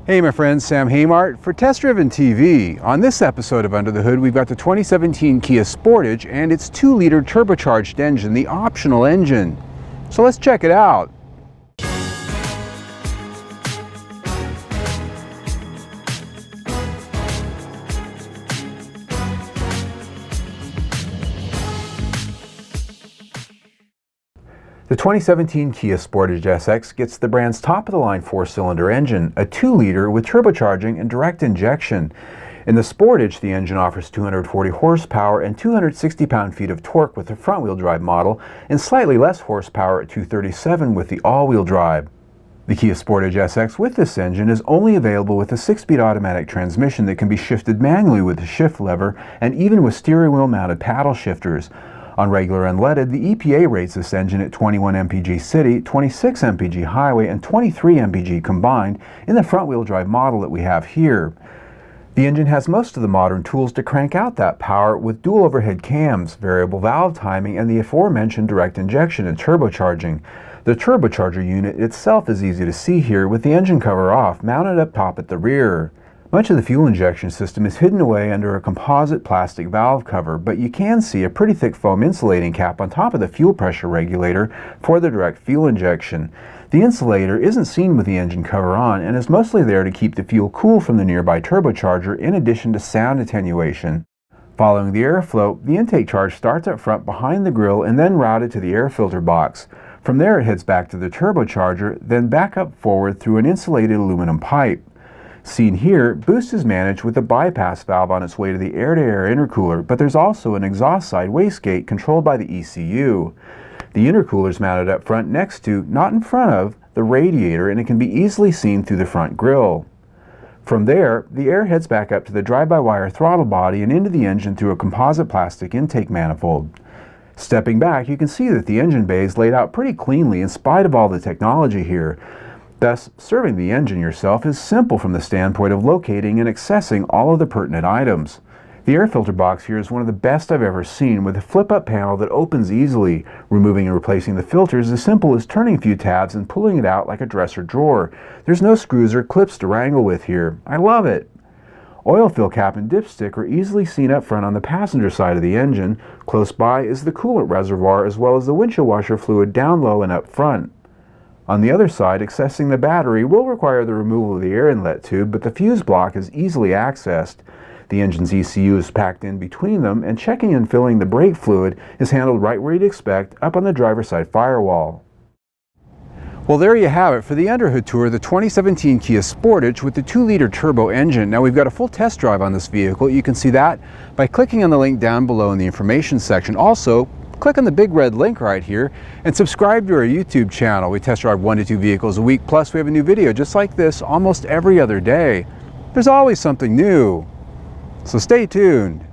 Hey my friends, Sam Haymart for Test Driven TV. On this episode of Under the Hood, we've got the 2017 Kia Sportage and its 2-liter turbocharged engine, the optional engine. So let's check it out. The 2017 Kia Sportage SX gets the brand's top-of-the-line 4-cylinder engine, a 2-liter with turbocharging and direct injection. In the Sportage, the engine offers 240 horsepower and 260 pound-feet of torque with the front-wheel drive model, and slightly less horsepower at 237 with the all-wheel drive. The Kia Sportage SX with this engine is only available with a 6-speed automatic transmission that can be shifted manually with the shift lever and even with steering wheel-mounted paddle shifters. On regular unleaded, the EPA rates this engine at 21 mpg city, 26 mpg highway, and 23 mpg combined in the front-wheel drive model that we have here. The engine has most of the modern tools to crank out that power with dual overhead cams, variable valve timing, and the aforementioned direct injection and turbocharging. The turbocharger unit itself is easy to see here with the engine cover off, mounted up top at the rear. Much of the fuel injection system is hidden away under a composite plastic valve cover, but you can see a pretty thick foam insulating cap on top of the fuel pressure regulator for the direct fuel injection. The insulator isn't seen with the engine cover on and is mostly there to keep the fuel cool from the nearby turbocharger in addition to sound attenuation. Following the airflow, the intake charge starts up front behind the grille and then routed to the air filter box. From there it heads back to the turbocharger, then back up forward through an insulated aluminum pipe. Seen here, boost is managed with a bypass valve on its way to the air-to-air intercooler, but there's also an exhaust side wastegate controlled by the ECU. The intercooler is mounted up front next to, not in front of, the radiator, and it can be easily seen through the front grille. From there, the air heads back up to the drive-by-wire throttle body and into the engine through a composite plastic intake manifold. Stepping back, you can see that the engine bay is laid out pretty cleanly in spite of all the technology here. Thus, serving the engine yourself is simple from the standpoint of locating and accessing all of the pertinent items. The air filter box here is one of the best I've ever seen, with a flip-up panel that opens easily. Removing and replacing the filters is as simple as turning a few tabs and pulling it out like a dresser drawer. There's no screws or clips to wrangle with here. I love it! Oil fill cap and dipstick are easily seen up front on the passenger side of the engine. Close by is the coolant reservoir as well as the windshield washer fluid down low and up front. On the other side, accessing the battery will require the removal of the air inlet tube, but the fuse block is easily accessed. The engine's ECU is packed in between them, and checking and filling the brake fluid is handled right where you'd expect, up on the driver's side firewall. Well, there you have it for the Underhood tour of the 2017 Kia Sportage with the 2-liter turbo engine. Now we've got a full test drive on this vehicle. You can see that by clicking on the link down below in the information section. Also, click on the big red link right here and subscribe to our YouTube channel. We test drive 1 to 2 vehicles a week, plus we have a new video just like this almost every other day. There's always something new, so stay tuned.